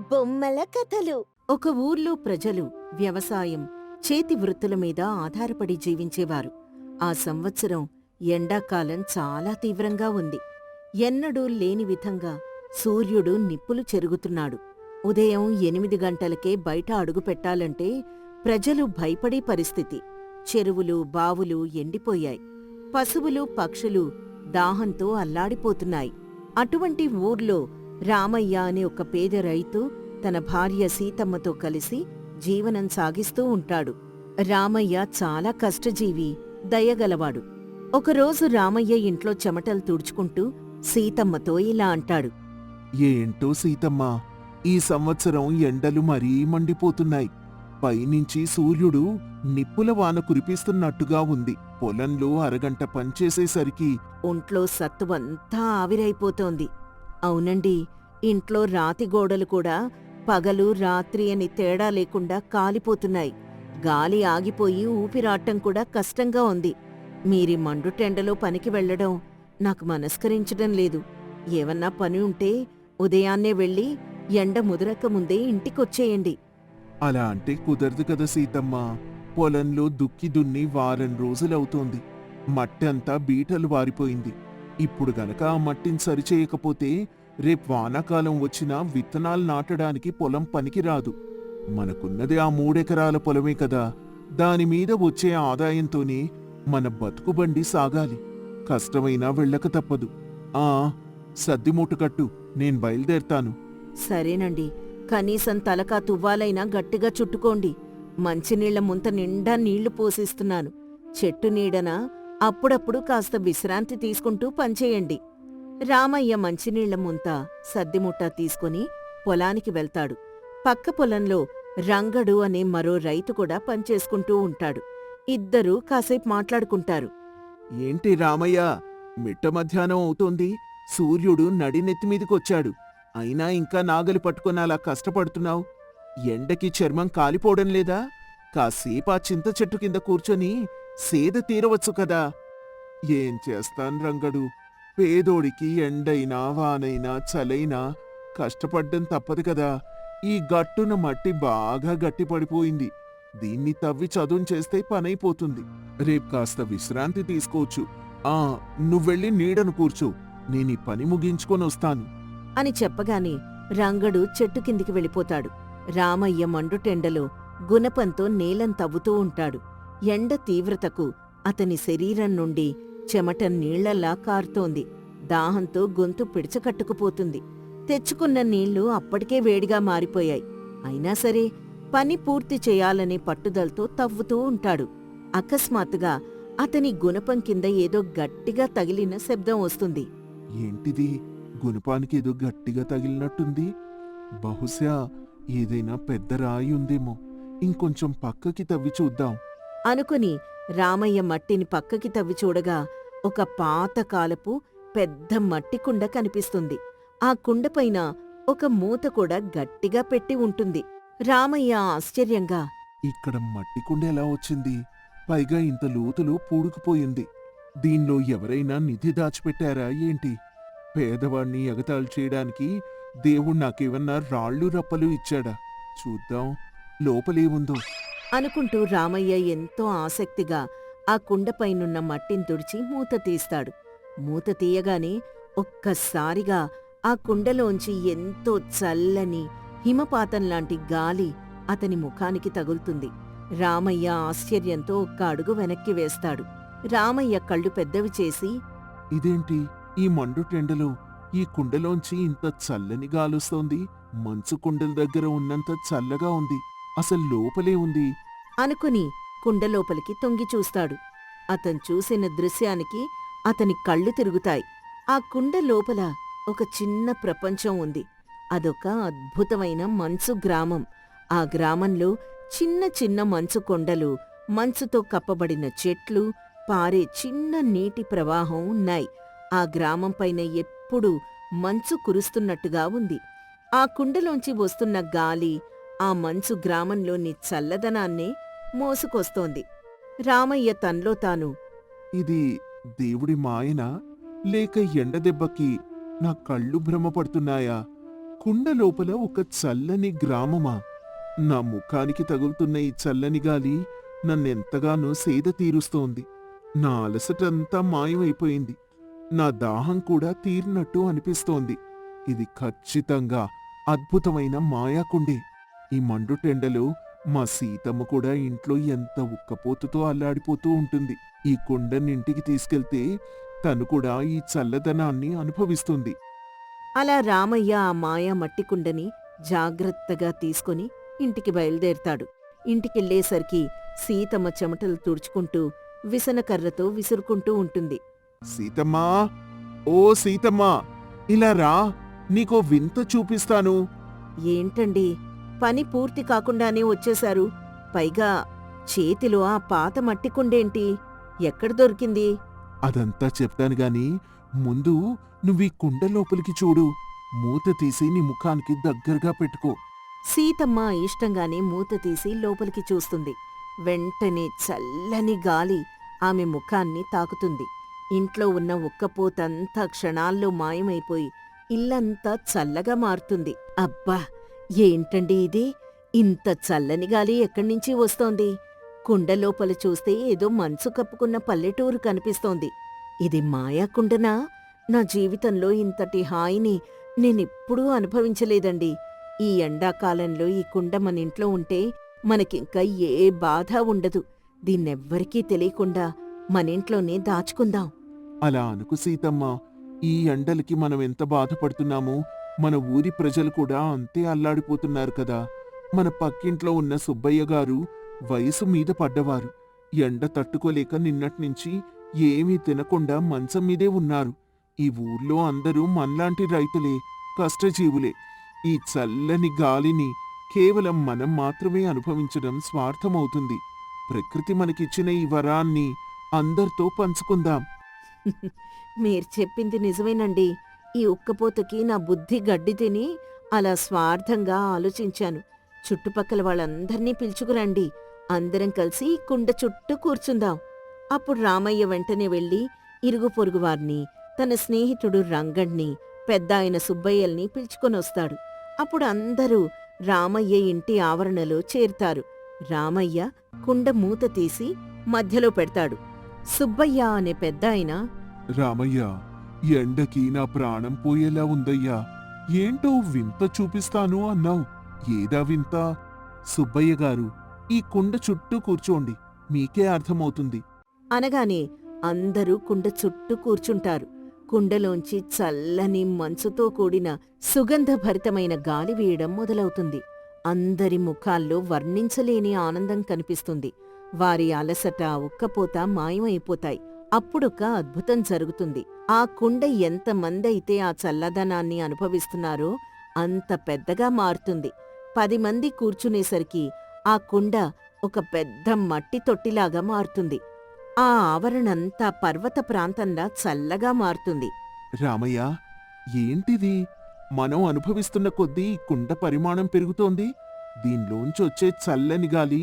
బొమ్మల కథలు. ఒక ఊర్లో ప్రజలు వ్యవసాయం, చేతి వృత్తుల మీద ఆధారపడి జీవించేవారు. ఆ సంవత్సరం ఎండాకాలం చాలా తీవ్రంగా ఉంది. ఎన్నడూ లేని విధంగా సూర్యుడు నిప్పులు చెరుగుతున్నాడు. ఉదయం 8 గంటలకే బయట అడుగుపెట్టాలంటే ప్రజలు భయపడే పరిస్థితి. చెరువులు, బావులు ఎండిపోయాయి. పశువులు, పక్షులు దాహంతో అల్లాడిపోతున్నాయి. అటువంటి ఊర్లో రామయ్య అనే ఒక పేద రైతు తన భార్య సీతమ్మతో కలిసి జీవనం సాగిస్తూ ఉంటాడు. రామయ్య చాలా కష్టజీవి, దయగలవాడు. ఒకరోజు రామయ్య ఇంట్లో చెమటలు తుడుచుకుంటూ సీతమ్మతో ఇలా అంటాడు. ఏంటో సీతమ్మా, ఈ సంవత్సరం ఎండలు మరీ మండిపోతున్నాయి. పైనుంచి సూర్యుడు నిప్పుల వాన కురిపిస్తున్నట్టుగా ఉంది. పొలంలో అరగంట పనిచేసేసరికి ఒంట్లో సత్తువంతా ఆవిరైపోతోంది. అవునండి, ఇంట్లో రాతి గోడలు కూడా పగలు రాత్రి అని తేడా లేకుండా కాలిపోతున్నాయి. గాలి ఆగిపోయి ఊపిరాటం కూడా కష్టంగా ఉంది. మీరీ మండుటెండలో పనికి వెళ్లడం నాకు మనస్కరించడం లేదు. ఏవన్నా పని ఉంటే ఉదయాన్నే వెళ్ళి ఎండ ముదరక ముందే ఇంటికొచ్చేయండి. అలా అంటే కుదరదు కదా సీతమ్మా. పొలంలో దుక్కి దున్ని వారం రోజులవుతోంది. మట్టి అంతా బీటలు వారిపోయింది. ఇప్పుడు గనక ఆ మట్టిని సరిచేయకపోతే రేపు వానాకాలం వచ్చినా విత్తనాలు నాటడానికి పొలం పనికిరాదు. మనకున్నది ఆ 3 ఎకరాల పొలమే కదా. దానిమీద వచ్చే ఆదాయంతోనే మన బతుకుబండి సాగాలి. కష్టమైనా వెళ్ళక తప్పదు. ఆ సద్దిమూట కట్టు, నేను బయలుదేరతాను. సరేనండి, కనీసం తలకా తువ్వాలైనా గట్టిగా చుట్టుకోండి. మంచినీళ్ల ముంత నిండా నీళ్లు పోసిస్తున్నాను. చెట్టు నీడన అప్పుడప్పుడు కాస్త విశ్రాంతి తీసుకుంటూ పనిచేయండి. రామయ్య మంచినీళ్ల ముంత, సద్దిముట్ట తీసుకుని పొలానికి వెళ్తాడు. పక్క పొలంలో రంగడు అనే మరో రైతు కూడా పనిచేసుకుంటూ ఉంటాడు. ఇద్దరూ కాసేపు మాట్లాడుకుంటారు. ఏంటి రామయ్య, మిట్ట మధ్యాహ్నం అవుతోంది. సూర్యుడు నడినెత్తిమీదికొచ్చాడు. అయినా ఇంకా నాగలి పట్టుకుని అలా కష్టపడుతున్నావు. ఎండకి చర్మం కాలిపోవడం లేదా? కాసేపు ఆ చింత చెట్టు కింద కూర్చొని సేద తీరవచ్చు కదా. ఏం చేస్తాన్ రంగడు, పేదోడికి ఎండైనా వానైనా చలైనా కష్టపడ్డం తప్పదు కదా. ఈ గట్టున మట్టి బాగా గట్టిపడిపోయింది. దీన్ని తవ్వి చదును చేస్తే పనైపోతుంది. రేపు కాస్త విశ్రాంతి తీసుకోవచ్చు. నువ్వెళ్ళి నీడను కూర్చో, నేనీ పని ముగించుకొనొస్తాను అని చెప్పగానే రంగడు చెట్టు కిందికి వెళ్ళిపోతాడు. రామయ్య మండుటెండలో గుణపంతో నేలం తవ్వుతూ ఉంటాడు. ఎండ తీవ్రతకు అతని శరీరం నుండి చెమట నీళ్లలా కారుతోంది. దాహంతో గొంతు పిడిచకట్టుకుపోతుంది. తెచ్చుకున్న నీళ్లు అప్పటికే వేడిగా మారిపోయాయి. అయినా సరే పని పూర్తి చేయాలనే పట్టుదలతో తవ్వుతూ ఉంటాడు. అకస్మాత్తుగా అతని గుణపం కింద ఏదో గట్టిగా తగిలిన శబ్దం వస్తుంది. ఏంటిది? గుణపానికి ఏదో గట్టిగా తగిలినట్టుంది. బహుశా ఏదైనా పెద్ద రాయి ఉందేమో. ఇంకొంచెం పక్కకి తవ్వి చూద్దాం అనుకుని రామయ్య మట్టిని పక్కకి తవ్వి చూడగా ఒక పాతకాలపు పెద్ద మట్టి కుండ కనిపిస్తుంది. ఆ కుండపైన ఒక మూత కూడా గట్టిగా పెట్టి ఉంటుంది. రామయ్య ఆశ్చర్యంగా, ఇక్కడ మట్టి కుండ ఎలా వచ్చింది? పైగా ఇంత లోతులో పూడుకుపోయింది. దీనిలో ఎవరైనా నిధి దాచిపెట్టారా ఏంటి? పేదవాణ్ణి ఎగతాళి చేయడానికి దేవుడు నాకేమన్నా రాళ్ళు రప్పలు ఇచ్చాడా? చూద్దాం లోపలేముందో అనుకుంటూ రామయ్య ఎంతో ఆసక్తిగా ఆ కుండపైనున్న మట్టిని తుడిచి మూత తీస్తాడు. మూత తీయగానే ఒక్కసారిగా ఆ కుండలోంచి ఎంతో చల్లని హిమపాతంలాంటి గాలి అతని ముఖానికి తగులుతుంది. రామయ్య ఆశ్చర్యంతో ఒక్క అడుగు వెనక్కి వేస్తాడు. రామయ్య కళ్ళు పెద్దవి చేసి, ఇదేంటి? ఈ మండుటెండలో ఈ కుండలోంచి ఇంత చల్లని గాలొస్తోంది. మంచు కుండల దగ్గర ఉన్నంత చల్లగా ఉంది. అసలు లోపలే ఉంది అనుకుని కుండలోపలికి తొంగి చూస్తాడు. అతను చూసిన దృశ్యానికి అతని కళ్ళు తిరుగుతాయి. ఆ కుండ లోపల ఒక చిన్న ప్రపంచం ఉంది. అదొక అద్భుతమైన మంచు గ్రామం. ఆ గ్రామంలో చిన్న చిన్న మంచు కొండలు, మంచుతో కప్పబడిన చెట్లు, పారే చిన్న నీటి ప్రవాహం ఉన్నాయి. ఆ గ్రామంపైన ఎప్పుడూ మంచు కురుస్తున్నట్టుగా ఉంది. ఆ కుండలోంచి వస్తున్న గాలి ఆ మంచు గ్రామంలోని చల్లదనాన్నే మోసుకొస్తోంది. రామయ్య తన్లో తాను, ఇది దేవుడి మాయనా, లేక ఎండదెబ్బకి నా కళ్ళు భ్రమపడుతున్నాయా? కుండ లోపల ఒక చల్లని గ్రామమా? నా ముఖానికి తగులుతున్న ఈ చల్లని గాలి నన్నెంతగానో సేద తీరుస్తోంది. నా అలసటంతా మాయమైపోయింది. నా దాహం కూడా తీరినట్టు అనిపిస్తోంది. ఇది ఖచ్చితంగా అద్భుతమైన మాయాకుండే. ఈ మండుటెండలో మా సీతమ్మ కూడా ఇంట్లో ఎంత ఉక్కపోతుతో అల్లాడిపోతూ ఉంటుంది. ఈ కుండనింటికి తీసుకెళ్తే తను కూడా ఈ చల్లదనాన్ని అనుభవిస్తుంది. అలా రామయ్య ఆ మాయా మట్టి కుండని జాగ్రత్తగా తీసుకొని ఇంటికి బయలుదేరతాడు. ఇంటికెళ్ళేసరికి సీతమ్మ చెమటలు తుడుచుకుంటూ విసనకర్రతో విసురుకుంటూ ఉంటుంది. సీతమ్మా, ఓ సీతమ్మా, ఇలా రా, నీకో వింత చూపిస్తాను. ఏంటండి, పని పూర్తి కాకుండానే వచ్చేశారు? పైగా చేతిలో ఆ పాత మట్టి కుండేంటి? ఎక్కడ దొరికింది? అదంతా చెప్తాను గాని ముందు నువ్వీ కుండ లోపలికి చూడు. మూత తీసి నీ ముఖానికి దగ్గరగా పెట్టుకో. సీతమ్మ ఇష్టంగానే మూత తీసి లోపలికి చూస్తుంది. వెంటనే చల్లని గాలి ఆమె ముఖాన్ని తాకుతుంది. ఇంట్లో ఉన్న ఉక్కపోతంతా క్షణాల్లో మాయమైపోయి ఇల్లంతా చల్లగా మారుతుంది. అబ్బా, ఏంటండి ఇది? ఇంత చల్లని గాలి ఎక్కడ్నించి వస్తోంది? కుండ లోపల చూస్తే ఏదో మంచు కప్పుకున్న పల్లెటూరు కనిపిస్తోంది. ఇది మాయాకుండనా? నా జీవితంలో ఇంతటి హాయిని నేనెప్పుడూ అనుభవించలేదండి. ఈ ఎండాకాలంలో ఈ కుండ మనింట్లో ఉంటే మనకింక ఏ బాధ ఉండదు. దీన్నెవ్వరికీ తెలియకుండా మనింట్లోనే దాచుకుందాం. అలా అనుకు సీతమ్మా. ఈ ఎండలకి మనమెంత బాధపడుతున్నామో మన ఊరి ప్రజలు కూడా అంతే అల్లాడిపోతున్నారు కదా. మన పక్కింట్లో ఉన్న సుబ్బయ్య గారు వయసు మీద పడ్డవారు. ఎండ తట్టుకోలేక నిన్నట్నుంచి ఏమీ తినకుండా మంచం మీదే ఉన్నారు. ఈ ఊర్లో అందరూ మన్లాంటి రైతులే, కష్టజీవులే. ఈ చల్లని గాలిని కేవలం మనం మాత్రమే అనుభవించడం స్వార్థమవుతుంది. ప్రకృతి మనకిచ్చిన ఈ వరాన్ని అందరితో పంచుకుందాం. మీరు చెప్పింది నిజమేనండి. ఈ ఉక్కపోతకి నా బుద్ధి గడ్డి తిని అలా స్వార్థంగా ఆలోచించాను. చుట్టుపక్కల వాళ్ళందర్నీ పిలుచుకురండి. అందరం కలిసి ఈ కుండ చుట్టూ కూర్చుందాం. అప్పుడు రామయ్య వెంటనే వెళ్ళి ఇరుగు పొరుగువార్ని, తన స్నేహితుడు రంగణ్ణి, పెద్దాయన సుబ్బయ్యల్ని పిలుచుకొనొస్తాడు. అప్పుడు అందరూ రామయ్య ఇంటి ఆవరణలో చేరుతారు. రామయ్య కుండ మూత తీసి మధ్యలో పెడతాడు. సుబ్బయ్య అనే పెద్దాయన, రామయ్య, ఎండకి నా ప్రాణం పోయేలా ఉందయ్యా. ఏంటో వింత చూపిస్తాను అన్నావు. ఏదా వింత? సుబ్బయ్య గారు, ఈ కుండ చుట్టూ కూర్చోండి, మీకే అర్థమవుతుంది. అనగానే అందరూ కుండ చుట్టూ కూర్చుంటారు. కుండలోంచి చల్లని మంచుతో కూడిన సుగంధభరితమైన గాలి వీయడం మొదలవుతుంది. అందరి ముఖాల్లో వర్ణించలేని ఆనందం కనిపిస్తుంది. వారి అలసట, ఉక్కపోత మాయమైపోతాయి. అప్పుడొక అద్భుతం జరుగుతుంది. ఆ కుండ ఎంతమందైతే ఆ చల్లదనాన్ని అనుభవిస్తున్నారో అంత పెద్దగా మారుతుంది. 10 మంది కూర్చునేసరికి ఆ కుండ ఒక పెద్ద మట్టి తొట్టిలాగా మారుతుంది. ఆ ఆవరణంతా పర్వత ప్రాంతంలా చల్లగా మారుతుంది. రామయ్య, ఏంటిది? మనం అనుభవిస్తున్న కొద్దీ ఈ కుండ పరిమాణం పెరుగుతోంది. దీనిలోంచొచ్చే చల్లని గాలి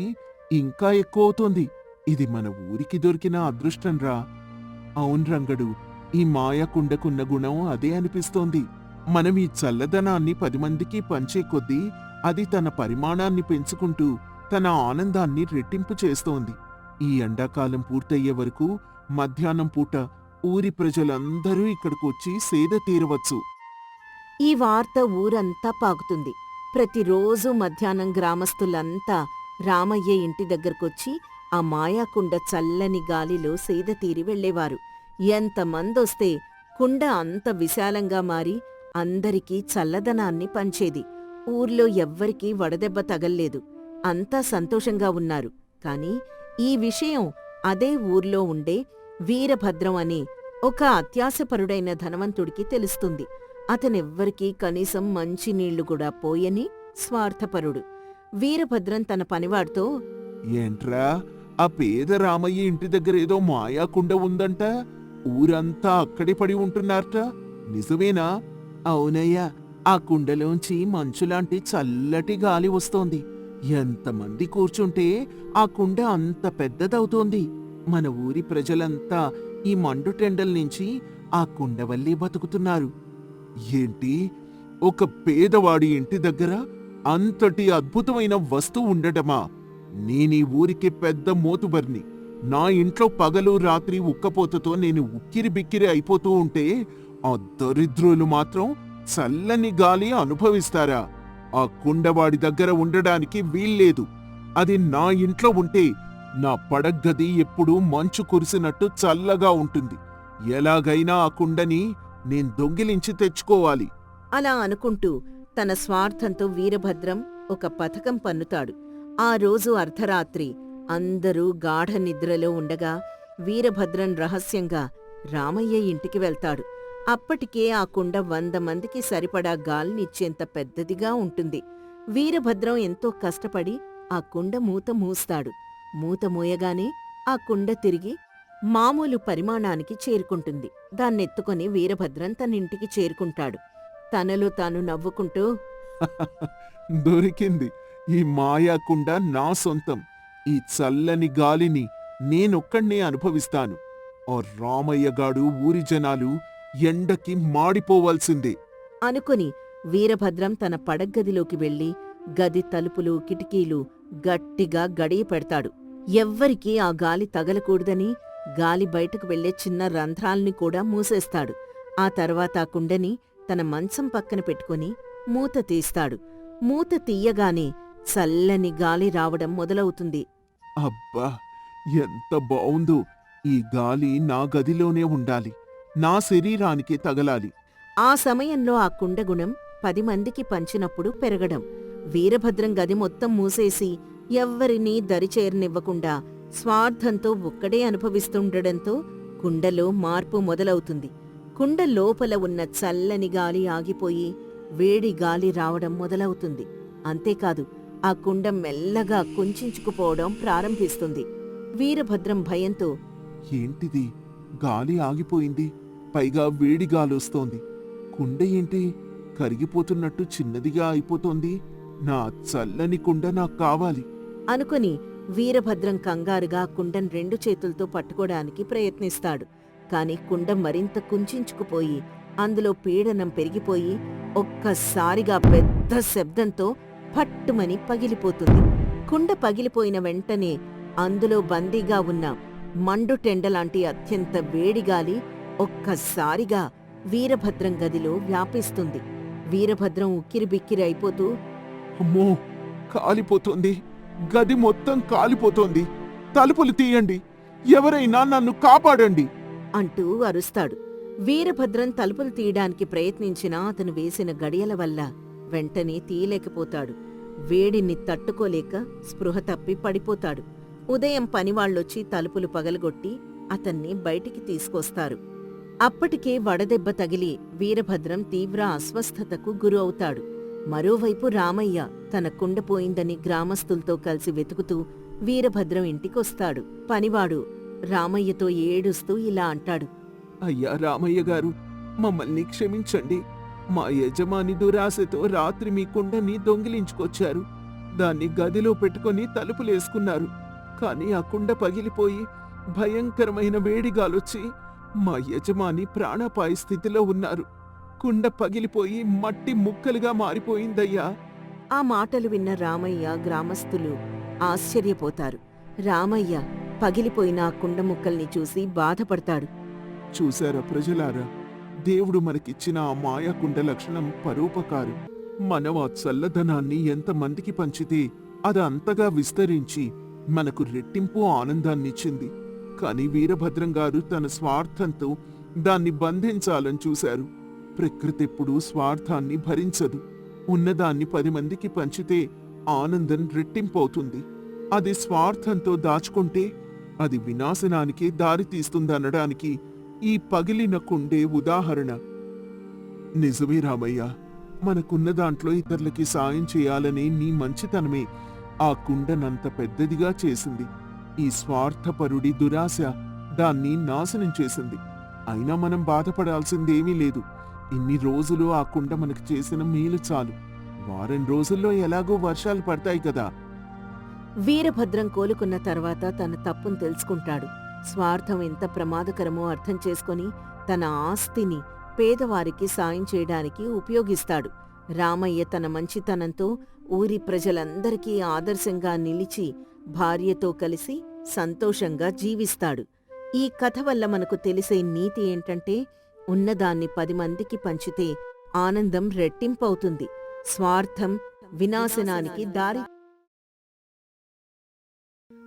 ఇంకా ఎక్కువవుతోంది. ఇది మన ఊరికి దొరికిన అదృష్టంరా. అవును రంగడు, ఈ మాయా కుండకున్న గుణం అదే అనిపిస్తోంది. మనం ఈ చల్లదనాన్ని 10 మందికి పంచే కొద్దీ అది తన పరిమాణాన్ని పెంచుకుంటూ తన ఆనందాన్ని రెట్టింపు చేస్తోంది. ఈ ఎండాకాలం పూర్తయ్యే వరకు మధ్యాహ్నం పూట ఊరి ప్రజలందరూ ఇక్కడికొచ్చి సేద తీరవచ్చు. ఈ వార్త ఊరంతా పాకుతుంది. ప్రతిరోజు మధ్యాహ్నం గ్రామస్తులంతా రామయ్య ఇంటి దగ్గరకొచ్చి ఆ మాయాకుండ చల్లని గాలిలో సేద తీరి వెళ్లేవారు. ఎంతమందొస్తే కుండ అంత విశాలంగా మారి అందరికీ చల్లదనాన్ని పంచేది. ఊర్లో ఎవ్వరికీ వడదెబ్బ తగల్లేదు. అంతా సంతోషంగా ఉన్నారు. కాని ఈ విషయం అదే ఊర్లో ఉండే వీరభద్రం అనే ఒక అత్యాశపరుడైన ధనవంతుడికి తెలుస్తుంది. అతనెవ్వరికీ కనీసం మంచినీళ్లు కూడా పోయని స్వార్థపరుడు. వీరభద్రం తన పనివాడితో, ఏంట్రా, ఆ పేద రామయ్య ఇంటి దగ్గర ఏదో మాయాకుండ ఉందంట. ఊరంతా అక్కడే పడి ఉంటున్నారట. నిజమేనా? అవునయ్యా, ఆ కుండలోంచి మంచులాంటి చల్లటి గాలి వస్తోంది. ఎంతమంది కూర్చుంటే ఆ కుండ అంత పెద్దదవుతోంది. మన ఊరి ప్రజలంతా ఈ మండుటెండల్నించి ఆ కుండ వల్లే బతుకుతున్నారు. ఏంటి, ఒక పేదవాడి ఇంటి దగ్గర అంతటి అద్భుతమైన వస్తువు ఉండటమా? నేనీ ఊరికి పెద్ద మోతుబర్ని. నా ఇంట్లో పగలు రాత్రి ఉక్కపోతతో నేను ఉక్కిరి బిక్కిరి అయిపోతూ ఉంటే ఆ దరిద్రులు మాత్రం చల్లని గాలి అనుభవిస్తారా? ఆ కుండవాడి దగ్గర ఉండడానికి వీల్లేదు. అది నా ఇంట్లో ఉంటే నా పడగ్గది ఎప్పుడూ మంచు కురిసినట్టు చల్లగా ఉంటుంది. ఎలాగైనా ఆ కుండని నేను దొంగిలించి తెచ్చుకోవాలి. అలా అనుకుంటూ తన స్వార్థంతో వీరభద్రం ఒక పథకం పన్నుతాడు. ఆ రోజు అర్ధరాత్రి అందరూ గాఢ నిద్రలో ఉండగా వీరభద్రం రహస్యంగా రామయ్య ఇంటికి వెళ్తాడు. అప్పటికే ఆ కుండ 100 మందికి సరిపడా గాలినిచ్చేంత పెద్దదిగా ఉంటుంది. వీరభద్రం ఎంతో కష్టపడి ఆ కుండ మూత మూస్తాడు. మూత మూయగానే ఆ కుండ తిరిగి మామూలు పరిమాణానికి చేరుకుంటుంది. దాన్నెత్తుకొని వీరభద్రం తనింటికి చేరుకుంటాడు. తనలో తాను నవ్వుకుంటూ, దొరికింది. ఈ మాయాకుండ నా సొంతం. ఈ చల్లని గాలిని నేనొక్కడ్నే అనుభవిస్తాను. ఆ రామయ్యగాడు ఊరి జనాలు ఎండకి మాడిపోవాల్సిందే అనుకుని వీరభద్రం తన పడగ్గదిలోకి వెళ్లి గది తలుపులు కిటికీలు గట్టిగా గడియ పెడతాడు. ఎవ్వరికీ ఆ గాలి తగలకూడదని గాలి బయటకు వెళ్లే చిన్న రంధ్రాల్ని కూడా మూసేస్తాడు. ఆ తర్వాత ఆ కుండని తన మంచం పక్కన పెట్టుకుని మూత తీస్తాడు. మూత తీయగానే చల్లని గాలి రావడం మొదలవుతుంది. అబ్బా, ఎంత బావుందో! ఈ గాలి నా గదిలోనే ఉండాలి. నా శరీరానికి తగలాలి. ఆ సమయంలో ఆ కుండ గుణం 10 మందికి పంచినప్పుడు పెరగడం. వీరభద్రం గది మొత్తం మూసేసి ఎవ్వరినీ దరిచేరనివ్వకుండా స్వార్థంతో ఒక్కడే అనుభవిస్తుండడంతో కుండలో మార్పు మొదలవుతుంది. కుండ లోపల ఉన్న చల్లని గాలి ఆగిపోయి వేడి గాలి రావడం మొదలవుతుంది. అంతేకాదు, ఆ కుండ మెల్లగా కుంచుకుపోవడం ప్రారంభిస్తుంది. వీరభద్రం భయంతో, ఏంటిది? గాలి ఆగిపోయింది, పైగా వేడి గాలొస్తోంది. కుండ ఏంటి కరిగిపోతున్నట్టు చిన్నదిగా అయిపోతోంది? నా చల్లని కుండ నాకు కావాలి అనుకుని వీరభద్రం కంగారుగా కుండను 2 చేతులతో పట్టుకోడానికి ప్రయత్నిస్తాడు. కాని కుండ మరింత కుంచుకుపోయి అందులో పీడనం పెరిగిపోయి ఒక్కసారిగా పెద్ద శబ్దంతో పట్టుమని పగిలిపోతుంది. కుండ పగిలిపోయిన వెంటనే అందులో బందీగా ఉన్న మండుటెండలాంటి అత్యంత వేడిగాలి ఒక్కసారిగా వీరభద్రం గదిలో వ్యాపిస్తుంది. వీరభద్రం ఉక్కిరిబిక్కిరి అయిపోతూ, అమ్మో, కాలిపోతోంది. గది మొత్తం కాలిపోతోంది. తలుపులు తీయండి. ఎవరైనా నన్ను కాపాడండి అంటూ అరుస్తాడు. వీరభద్రం తలుపులు తీయడానికి ప్రయత్నించినా అతను వేసిన గడియల వల్ల వెంటనే తీయలేకపోతాడు. వేడిని తట్టుకోలేక స్పృహ తప్పి పడిపోతాడు. ఉదయం పనివాళ్లొచ్చి తలుపులు పగలగొట్టి అతన్ని బయటికి తీసుకొస్తారు. అప్పటికే వడదెబ్బ తగిలి వీరభద్రం తీవ్ర అస్వస్థతకు గురి అవుతాడు. మరోవైపు రామయ్య తన కుండ పోయిందని గ్రామస్తులతో కలిసి వెతుకుతూ వీరభద్రం ఇంటికొస్తాడు. పనివాడు రామయ్యతో ఏడుస్తూ ఇలా అంటాడు. అయ్యా రామయ్య గారు, మమ్మల్ని క్షమించండి. మా యజమాని దురాశతో రాత్రి మీ కుండని దొంగిలించుకొచ్చారు. దాన్ని గదిలో పెట్టుకుని తలుపులేసుకున్నారు. కాని ఆ కుండ పగిలిపోయి భయంకరమైన వేడిగాలొచ్చి మా యజమాని ప్రాణాపాయ స్థితిలో ఉన్నారు. కుండ పగిలిపోయి మట్టి ముక్కలుగా మారిపోయిందయ్యా. ఆ మాటలు విన్న రామయ్య గ్రామస్తులు ఆశ్చర్యపోతారు. రామయ్య పగిలిపోయిన ఆ కుండ ముక్కల్ని చూసి బాధపడతాడు. చూశారా ప్రజలారా, దేవుడు మనకిచ్చిన ఆ మాయాకుండ లక్షణం పరోపకారం. మనం ఆ చల్లదనాన్ని ఎంతమందికి పంచితే అది అంతగా విస్తరించి మనకు రెట్టింపు ఆనందాన్నిచ్చింది. కాని వీరభద్రం గారు తన స్వార్థంతో దాన్ని బంధించాలని చూశారు. ప్రకృతెప్పుడూ స్వార్థాన్ని భరించదు. ఉన్నదాన్ని 10 మందికి పంచితే ఆనందం రెట్టింపవుతుంది. అది స్వార్థంతో దాచుకుంటే అది వినాశనానికి దారితీస్తుందనడానికి ఈ పగిలిన కుండే ఉదాహరణ. నిజమే రామయ్య, మనకున్న దాంట్లో ఇతరులకి సాయం చేయాలనే నీ మంచితనమే ఆ కుండనంత పెద్దదిగా చేసింది. ఈ స్వార్థపరుడి దురాశ దాన్ని నాశనం చేసింది. అయినా మనం బాధపడాల్సిందేమీ లేదు. ఇన్ని రోజులు ఆ కుండ మనకు చేసిన మేలు చాలు. వారం రోజుల్లో ఎలాగో వర్షాలు పడతాయి కదా. వీరభద్రం కోలుకున్న తర్వాత తన తప్పును తెలుసుకుంటాడు. స్వార్థం ఎంత ప్రమాదకరమో అర్థం చేసుకొని తన ఆస్తిని పేదవారికి సాయం చేయడానికి ఉపయోగిస్తాడు. రామయ్య తన మంచితనంతో ఊరి ప్రజలందరికీ ఆదర్శంగా నిలిచి భార్యతో కలిసి సంతోషంగా జీవిస్తాడు. ఈ కథ వల్ల మనకు తెలిసే నీతి ఏంటంటే, ఉన్నదాన్ని 10 మందికి పంచితే ఆనందం రెట్టింపవుతుంది. స్వార్థం వినాశనానికి దారి.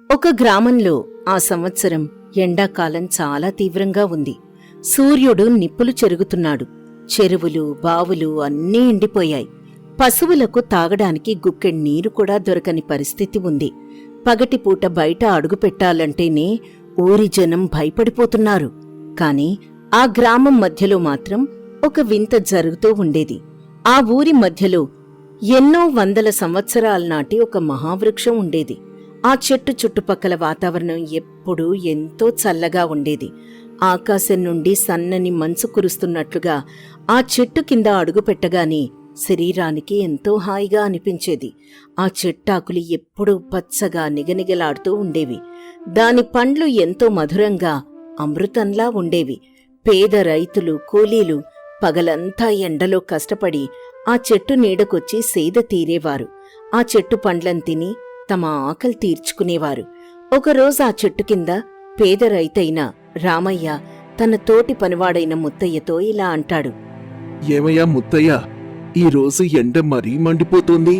ఒక గ్రామంలో ఆ సంవత్సరం ఎండాకాలం చాలా తీవ్రంగా ఉంది. సూర్యుడు నిప్పులు చెరుగుతున్నాడు. చెరువులు, బావులు అన్నీ ఎండిపోయాయి. పశువులకు తాగడానికి గుక్కెడు నీరు కూడా దొరకని పరిస్థితి ఉంది. పగటిపూట బయట అడుగుపెట్టాలంటేనే ఊరి జనం భయపడిపోతున్నారు. కాని ఆ గ్రామం మధ్యలో మాత్రం ఒక వింత జరుగుతూ ఉండేది. ఆ ఊరి మధ్యలో ఎన్నో వందల సంవత్సరాల నాటి ఒక మహావృక్షం ఉండేది. ఆ చెట్టు చుట్టుపక్కల వాతావరణం ఎప్పుడూ ఎంతో చల్లగా ఉండేది. ఆకాశం నుండి సన్నని మంచు కురుస్తున్నట్లుగా ఆ చెట్టు కింద అడుగుపెట్టగానే శరీరానికి ఎంతో హాయిగా అనిపించేది. ఆ చెట్టాకులు ఎప్పుడూ పచ్చగా నిగనిగలాడుతూ ఉండేవి. దాని పండ్లు ఎంతో మధురంగా అమృతంలా ఉండేవి. పేద రైతులు, కూలీలు పగలంతా ఎండలో కష్టపడి ఆ చెట్టు నీడకొచ్చి సేద తీరేవారు. ఆ చెట్టు పండ్లను తిని తమ ఆకలి తీర్చుకునేవారు. ఒకరోజు ఆ చెట్టు కింద పేద రైతైన రామయ్య తన తోటి పనివాడైన ముత్తయ్యతో ఇలా అంటాడు. ఏమయ్యా ముత్తయ్య, ఈరోజు ఎండ మరీ మండిపోతోంది.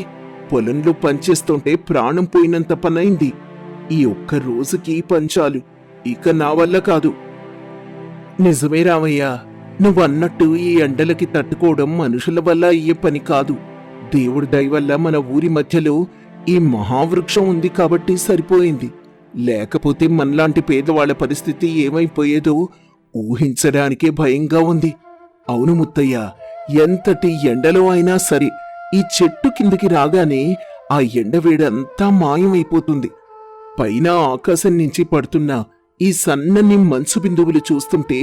పొలంలో పనిచేస్తుంటే ప్రాణం పోయినంత పనైంది. ఈ ఒక్క రోజుకి పంచాలు, ఇక నా వల్ల కాదు. నిజమే రామయ్య, నువ్వన్నట్టు ఈ ఎండలకి తట్టుకోవడం మనుషుల వల్ల అయ్యే పని కాదు. దేవుడి దయ వల్ల మన ఊరి మధ్యలో ఈ మహావృక్షం ఉంది కాబట్టి సరిపోయింది. లేకపోతే మనలాంటి పేదవాళ్ల పరిస్థితి ఏమైపోయేదో ఊహించడానికే భయంగా ఉంది. అవును ముత్తయ్య, ఎంతటి ఎండలో అయినా సరే ఈ చెట్టు కిందికి రాగానే ఆ ఎండవేడంతా మాయమైపోతుంది. పైన ఆకాశం నుంచి పడుతున్న ఈ సన్నని మంచు బిందువులు చూస్తుంటే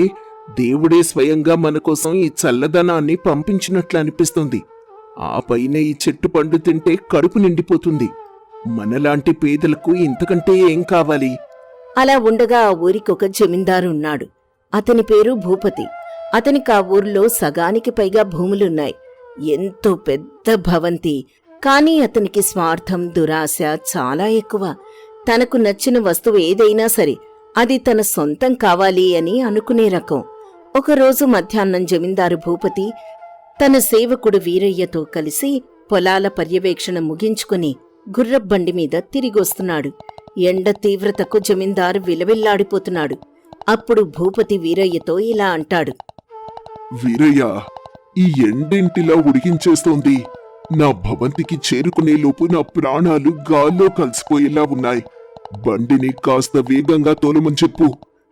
దేవుడే స్వయంగా మన కోసం ఈ చల్లదనాన్ని పంపించినట్లు అనిపిస్తుంది. ఆ పైన ఈ చెట్టు పండు తింటే కడుపు నిండిపోతుంది. మనలాంటి పేదలకు ఇంతకంటే ఏం కావాలి? అలా ఉండగా ఆ ఊరికొక జమీందారున్నాడు. అతని పేరు భూపతి. అతనికి ఆ ఊర్లో సగానికి పైగా భూములున్నాయి. ఎంతో పెద్ద భవంతి. కాని అతనికి స్వార్థం, దురాశ చాలా ఎక్కువ. తనకు నచ్చిన వస్తువు ఏదైనా సరే అది తన సొంతం కావాలి అని అనుకునే రకం. ఒకరోజు మధ్యాహ్నం జమీందారు భూపతి తన సేవకుడు వీరయ్యతో కలిసి పొలాల పర్యవేక్షణ ముగించుకుని గుర్రబండి మీద తిరిగొస్తున్నాడు. ఎండ తీవ్రతకు జమీందారు విలవిల్లాడిపోతున్నాడు. అప్పుడు భూపతి వీరయ్యతో ఇలా అంటాడు. వీరయ్య, ఈ ఎండేంటిలా ఉడికించేస్తోంది. నా భవంతికి చేరుకునే లోపు నా ప్రాణాలు గాల్లో కలిసిపోయేలా ఉన్నాయి. బండిని కాస్త వేగంగా తోలమని చెప్పు.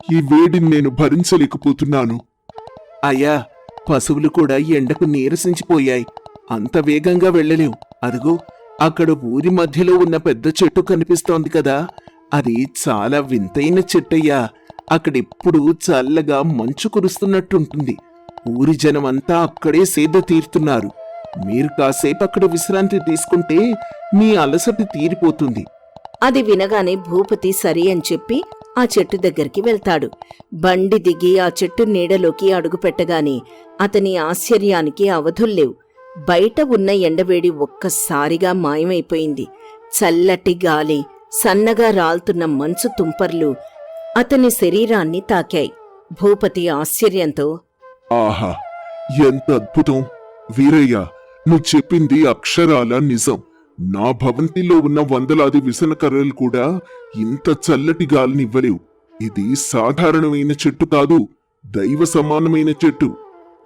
ఈ వేడిని నేను భరించలేకపోతున్నాను. అయ్యా, పశువులు కూడా ఎండకు నీరసించిపోయాయి. అంత వేగంగా వెళ్ళలేవు. అదిగో అక్కడ ఊరి మధ్యలో ఉన్న పెద్ద చెట్టు కనిపిస్తోంది కదా, అది చాలా వింతైన చెట్టయ్యా. అక్కడెప్పుడు చల్లగా మంచు కురుస్తున్నట్టుంటుంది. ఊరి జనమంతా అక్కడే సేద తీరుతున్నారు. మీరు కాసేపు అక్కడ విశ్రాంతి తీసుకుంటే మీ అలసట తీరిపోతుంది. అది వినగానే భూపతి సరి అని చెప్పి ఆ చెట్టు దగ్గరికి వెళ్తాడు. బండి దిగి ఆ చెట్టు నీడలోకి అడుగుపెట్టగానే అతని ఆశ్చర్యానికి అవధుల్లేవు. బయట ఉన్న ఎండవేడి ఒక్కసారిగా మాయమైపోయింది. చల్లటి గాలి, సన్నగా రాల్తున్న మంచు తుంపర్లు అతని శరీరాన్ని తాకాయి. భూపతి ఆశ్చర్యంతో, ఆహా, ఎంత అద్భుతం! వీరయ్య, నువ్వు చెప్పింది అక్షరాల నిజం. నా భవంతిలో ఉన్న వందలాది విసనకర్రలు కూడా ఇంత చల్లటి గాలినివ్వలేవు. ఇది సాధారణమైన చెట్టు కాదు, దైవ సమానమైన చెట్టు.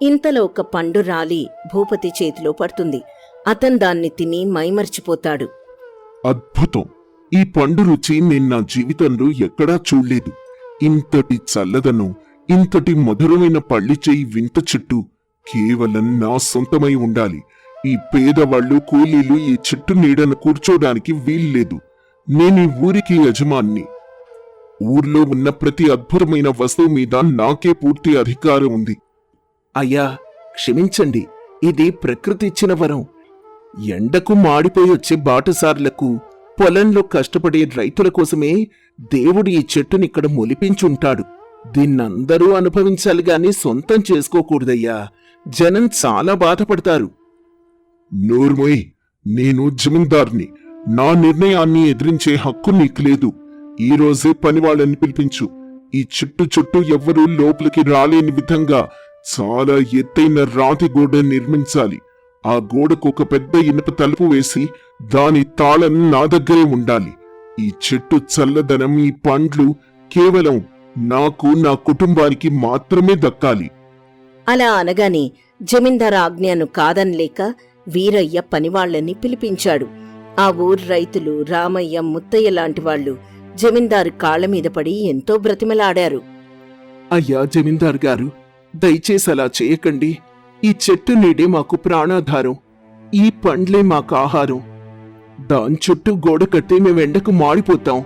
ఇంతలో ఒక పండు రాలి భూపతి చేతిలో పడుతుంది. అతను దాన్ని తిని మైమర్చిపోతాడు. అద్భుతం! ఈ పండు రుచి నేను నా జీవితంలో ఎక్కడా చూడలేదు. ఇంతటి చల్లదనం, ఇంతటి మధురమైన పళ్ళిచే ఈ వింత చెట్టు కేవలం నా సొంతమై ఉండాలి. ఈ పేదవాళ్లు, కూలీలు ఈ చెట్టు నీడన కూర్చోడానికి వీల్లేదు. నేను ఈ ఊరికి యజమాన్ని. ఊర్లో ఉన్న ప్రతి అద్భుతమైన వస్తువు మీద నాకే పూర్తి అధికారం ఉంది. అయ్యా, క్షమించండి, ఇది ప్రకృతి ఇచ్చిన వరం. ఎండకు మాడిపోయొచ్చే బాటసార్లకు, పొలంలో కష్టపడే రైతుల కోసమే దేవుడు ఈ చెట్టునిక్కడ మొలిపించుంటాడు. దీన్నందరూ అనుభవించాలి గాని సొంతం చేసుకోకూడదయ్యా. జనం చాలా బాధపడతారు. నోర్మోయ్, నేను జమీందార్ని. నా నిర్ణయాన్ని ఎదిరించే హక్కు నీకు లేదు. ఈ రోజే పనివాళ్ళని పిలిపించు. ఈ చుట్టూ ఎవ్వరూ లోపలికి రాలేని విధంగా చాలా ఎత్తైన రాతి గోడ నిర్మించాలి. ఆ గోడకు ఒక పెద్ద ఇనుప తలుపు వేసి దాని తాళం నా దగ్గరే ఉండాలి. ఈ చెట్టు చల్లదనం, ఈ పండ్లు కేవలం నాకు, నా కుటుంబానికి మాత్రమే దక్కాలి. అలా అనగానే జమీందార్ ఆజ్ఞను కాదనలేక వీరయ్య పనివాళ్లని పిలిపించాడు. ఆ ఊరు రైతులు రామయ్య, ముత్తయ్య లాంటి వాళ్లు జమీందారు కాళ్లమీద పడి ఎంతో బ్రతిమలాడారు. అయ్యా జమీందార్ గారు, దయచేసి అలా చేయకండి. ఈ చెట్టు నీడే మాకు ప్రాణాధారం, ఈ పండ్లే మాకు ఆహారం. దాని చుట్టూ గోడ కట్టి మేమెండకు మాడిపోతాం.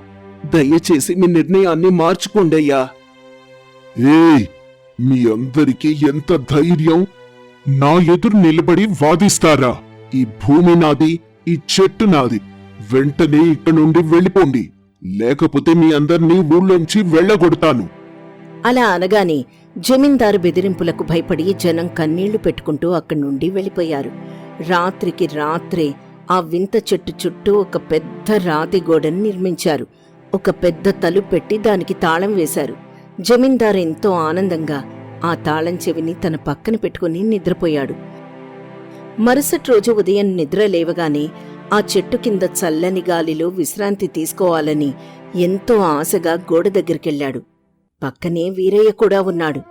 దయచేసి మీ నిర్ణయాన్ని మార్చుకోండి అయ్యా. ఏయ్, మీ అందరికీ ఎంత ధైర్యం! నా ఎదురు నిలబడి వాదిస్తారా? ఈ భూమి నాది, ఈ చెట్టు నాది. వెంటనే ఇక్కడి నుండి వెళ్ళిపోండి, లేకపోతే మీ అందరినీ ఊళ్ళోంచి వెళ్ళగొడతాను. అలా అనగానే జమీందారు బెదిరింపులకు భయపడి జనం కన్నీళ్లు పెట్టుకుంటూ అక్కడి నుండి వెళ్ళిపోయారు. రాత్రికి రాత్రే ఆ వింత చెట్టు చుట్టూ ఒక పెద్ద రాతి గోడను నిర్మించారు. ఒక పెద్ద తలుపు పెట్టి దానికి తాళం వేశారు. జమీందారు ఎంతో ఆనందంగా ఆ తాళం చెవిని తన పక్కన పెట్టుకుని నిద్రపోయాడు. మరుసటి రోజు ఉదయం నిద్ర లేవగానే ఆ చెట్టు కింద చల్లని గాలిలో విశ్రాంతి తీసుకోవాలని ఎంతో ఆశగా గోడ దగ్గరికెళ్లాడు. పక్కనే వీరయ్య కూడా ఉన్నాడు.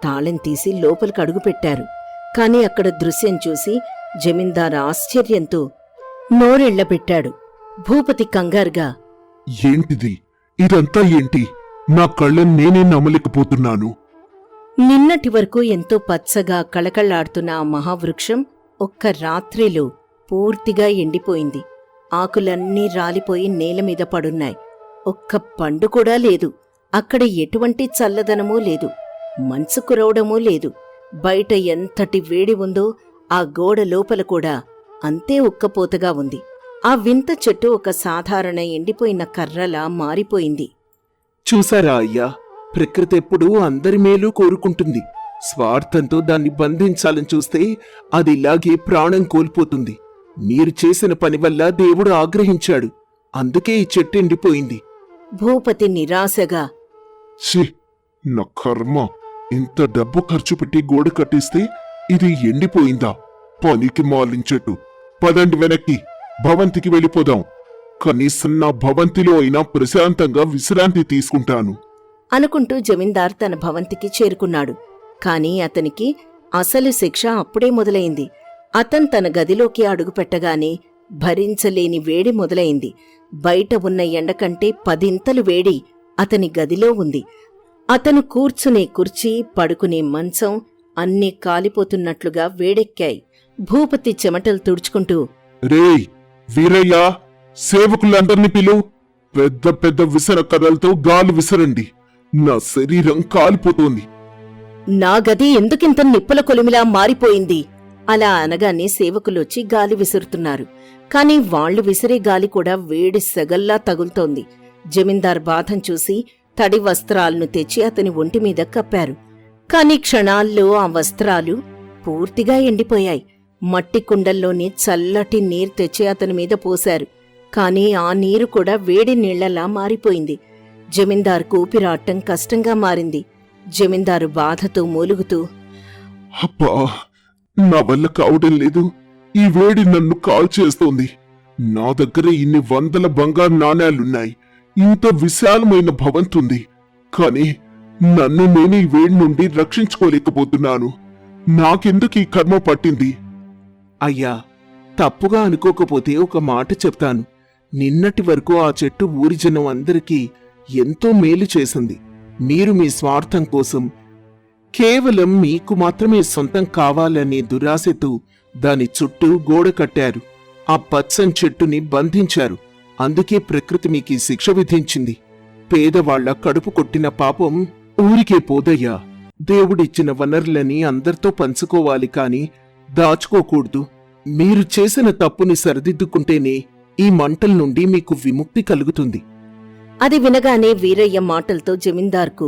తాళం తీసి లోపలికి అడుగుపెట్టారు. కాని అక్కడ దృశ్యం చూసి జమీందారు ఆశ్చర్యంతో నోరెళ్లబెట్టాడు. భూపతి కంగారుగా, ఏంటిది? ఇదంతా ఏంటి? నా కళ్ళని నేనే నమ్మలేకపోతున్నాను. నిన్నటి వరకు ఎంతో పచ్చగా కళకళ్లాడుతున్న ఆ మహావృక్షం ఒక్క రాత్రిలో పూర్తిగా ఎండిపోయింది. ఆకులన్నీ రాలిపోయి నేలమీద పడున్నాయి. ఒక్క పండు కూడా లేదు. అక్కడ ఎటువంటి చల్లదనమూ లేదు, మంచు కురవడమూ లేదు. బయట ఎంతటి వేడి ఉందో ఆ గోడ లోపల కూడా అంతే ఉక్కపోతగా ఉంది. ఆ వింత చెట్టు ఒక సాధారణ ఎండిపోయిన కర్రలా మారిపోయింది. చూసారా అయ్యా, ప్రకృతి ఎప్పుడూ అందరి మేలు కోరుకుంటుంది. స్వార్థంతో దాన్ని బంధించాలని చూస్తే అది ఇలాగే ప్రాణం కోల్పోతుంది. మీరు చేసిన పని వల్ల దేవుడు ఆగ్రహించాడు. అందుకే ఈ చెట్టు ఎండిపోయింది. భూపతి నిరాశగా, ఛీ, నా కర్మ! ఇంత డబ్బు ఖర్చు పెట్టి గోడ కట్టిస్తే ఇది ఎండిపోయిందా? పనికి మాలించెట్టు. పదండి వెనక్కి, భవంతికి వెళ్ళిపోదాం. కనీసం నా భవంతిలో అయినా ప్రశాంతంగా విశ్రాంతి తీసుకుంటాను అనుకుంటూ జమీందార్ తన భవంతికి చేరుకున్నాడు. కాని అతనికి అసలు శిక్ష అప్పుడే మొదలైంది. అతను తన గదిలోకి అడుగుపెట్టగానే భరించలేని వేడి మొదలైంది. బయట ఉన్న ఎండకంటే 10 ఇంతలు వేడి అతని గదిలో ఉంది. అతను కూర్చునే కుర్చీ, పడుకునే మంచం అన్నీ కాలిపోతున్నట్లుగా వేడెక్కాయి. భూపతి చెమటలు తుడుచుకుంటూ, రేయ్ వీరయ్య, సేవకులందర్నీ పిలు. పెద్ద పెద్ద విసర కర్రలతో గాలి విసరండి. నా శరీరం కాలిపోతోంది. నా గది ఎందుకింత నిప్పుల కొలిమిలా మారిపోయింది? అలా అనగానే సేవకులొచ్చి గాలి విసురుతున్నారు. కాని వాళ్లు విసిరే గాలి కూడా వేడి సెగల్లా తగులుతోంది. జమీందార్ బాధం చూసి తడి వస్త్రాలను తెచ్చి అతని ఒంటిమీద కప్పారు. కాని క్షణాల్లో ఆ వస్త్రాలు పూర్తిగా ఎండిపోయాయి. మట్టి కుండల్లోని చల్లటి నీరు తెచ్చి అతని మీద పోశారు. కాని ఆ నీరు కూడా వేడి నీళ్లలా మారిపోయింది. జమీందార్కు ఊపిరాటం కష్టంగా మారింది. జమీందారు బాధతో మూలుగుతూ, అబ్బా, నా వల్ల కావడం లేదు. ఈ వేడి నన్ను కాల్చేస్తోంది. నా దగ్గర ఇన్ని వందల బంగారు నాణేలున్నాయి. ఇంత విశాలమైన భవంతుంది. కాని నన్ను నేను ఈ వేడి నుండి రక్షించుకోలేకపోతున్నాను. నాకెందుకు ఈ కర్మ పట్టింది? అయ్యా, తప్పుగా అనుకోకపోతే ఒక మాట చెప్తాను. నిన్నటి వరకు ఆ చెట్టు ఊరి జనం అందరికీ ఎంతో మేలు చేసింది. మీరు మీ స్వార్థం కోసం, కేవలం మీకు మాత్రమే సొంతం కావాలనే దురాశతో దాని చుట్టూ గోడ కట్టారు. ఆ పచ్చని చెట్టుని బంధించారు. అందుకే ప్రకృతి మీకు ఈ శిక్ష విధించింది. పేదవాళ్ల కడుపు కొట్టిన పాపం ఊరికే పోదయ్యా. దేవుడిచ్చిన వనరులని అందరితో పంచుకోవాలి కాని దాచుకోకూడదు. మీరు చేసిన తప్పుని సరిదిద్దుకుంటేనే ఈ మంటల నుండి మీకు విముక్తి కలుగుతుంది. అది వినగానే వీరయ్య మాటలతో జమీందార్కు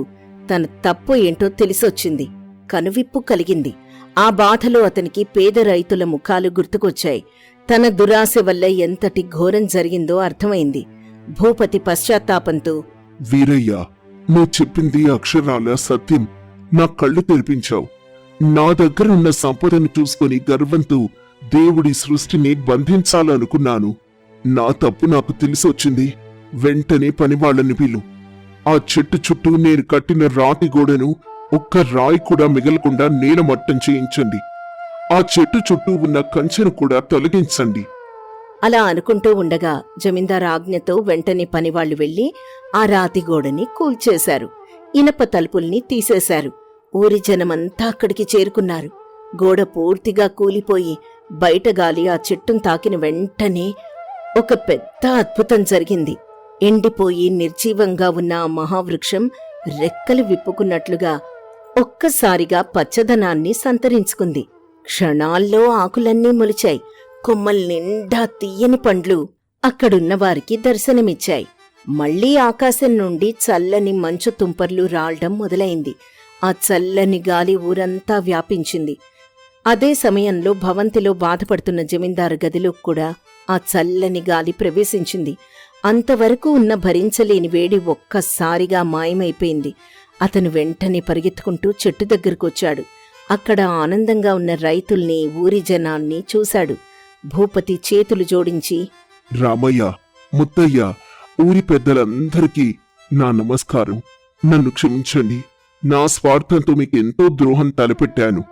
తన తప్పు ఏంటో తెలిసొచ్చింది. కనువిప్పు కలిగింది. ఆ బాధలో అతనికి పేద రైతుల ముఖాలు గుర్తుకొచ్చాయి. తన దురాశ వల్ల ఎంతటి ఘోరం జరిగిందో అర్థమైంది. భూపతి పశ్చాత్తాపంతో, వీరయ్య, నువ్వు చెప్పింది అక్షరాల సత్యం. నా కళ్ళు తెరిపించావు. నా దగ్గరున్న సంపదను చూసుకొని గర్వంతో దేవుడి సృష్టిని బంధించాలనుకున్నాను. నా తప్పు నాకు తెలిసొచ్చింది. వెంటనే పనివాళ్లని పిలు. ఆ చెట్టు చుట్టూ నేను కట్టిన రాతి గోడను ఒక్క రాయి కూడా మిగలకుండా నేలమట్టం చేయించండి. ఆ చెట్టు చుట్టూ ఉన్న కంచెను కూడా తొలగించండి. అలా అనుకుంటూ ఉండగా జమీందార్ ఆజ్ఞతో వెంటనే పనివాళ్లు వెళ్లి ఆ రాతి గోడని కూల్చేశారు. ఇనప తలుపుల్ని తీసేశారు. ఊరి జనమంతా అక్కడికి చేరుకున్నారు. గోడ పూర్తిగా కూలిపోయి బయట గాలి ఆ చెట్టును తాకిన వెంటనే ఒక పెద్ద అద్భుతం జరిగింది. ఎండిపోయి నిర్జీవంగా ఉన్న ఆ మహావృక్షం రెక్కలు విప్పుకున్నట్లుగా ఒక్కసారిగా పచ్చదనాన్ని సంతరించుకుంది. క్షణాల్లో ఆకులన్నీ మొలిచాయి. కొమ్మల నిండా తీయని పండ్లు అక్కడున్న వారికి దర్శనమిచ్చాయి. మళ్లీ ఆకాశం నుండి చల్లని మంచు తుంపర్లు రాల్డం మొదలైంది. ఆ చల్లని గాలి ఊరంతా వ్యాపించింది. అదే సమయంలో భవంతిలో బాధపడుతున్న జమీందారు గదిలో కూడా ఆ చల్లని గాలి ప్రవేశించింది. అంతవరకు ఉన్న భరించలేని వేడి ఒక్కసారిగా మాయమైపోయింది. అతను వెంటనే పరిగెత్తుకుంటూ చెట్టు దగ్గరకొచ్చాడు. అక్కడ ఆనందంగా ఉన్న రైతుల్ని, ఊరి జనాన్ని చూశాడు. భూపతి చేతులు జోడించి, రామయ్య, ముత్తయ్య, ఊరి పెద్దలందరికీ నా నమస్కారం. నన్ను క్షమించండి. నా స్వార్థంతో మీకెంతో ద్రోహం తలపెట్టాను.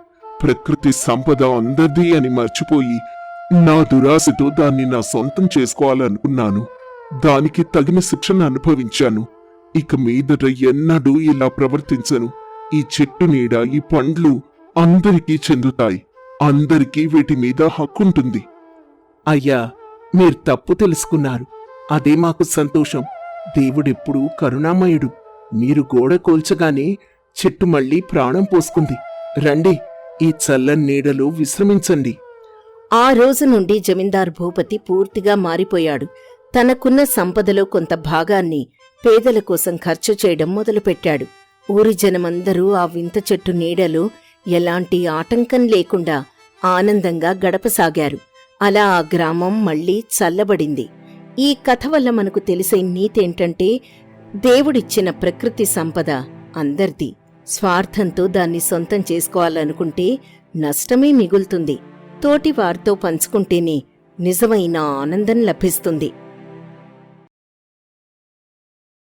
ప్రకృతి సంపద అందరిది అని మర్చిపోయి నా దురాశతో దాన్ని నా సొంతం చేసుకోవాలనుకున్నాను. దానికి తగిన శిక్షను అనుభవించాను. ఇక మీదట ఎన్నడూ ఇలా ప్రవర్తించను. ఈ చెట్టు నీడ, ఈ పండ్లు అందరికీ చెందుతాయి. అందరికీ వీటి మీద హక్కుంటుంది. అయ్యా, మీరు తప్పు తెలుసుకున్నారు. అదే మాకు సంతోషం. దేవుడెప్పుడూ కరుణామయుడు. మీరు గోడ కోల్చగానే చెట్టు మళ్ళీ ప్రాణం పోసుకుంది. రండి, ఈ చల్లని నీడలో విశ్రమించండి. ఆ రోజు నుండి జమీందార్ భూపతి పూర్తిగా మారిపోయాడు. తనకున్న సంపదలో కొంత భాగాన్ని పేదల కోసం ఖర్చు చేయడం మొదలుపెట్టాడు. ఊరి జనమందరూ ఆ వింత చెట్టు నీడలో ఎలాంటి ఆటంకం లేకుండా ఆనందంగా గడపసాగారు. అలా ఆ గ్రామం మళ్లీ చల్లబడింది. ఈ కథ వల్ల మనకు తెలిసే నీతేంటంటే, దేవుడిచ్చిన ప్రకృతి సంపద అందర్ది. స్వార్థంతో దాన్ని సొంతం చేసుకోవాలనుకుంటే నష్టమే మిగులుతుంది. తోటివారితో పంచుకుంటేనే నిజమైన ఆనందం లభిస్తుంది.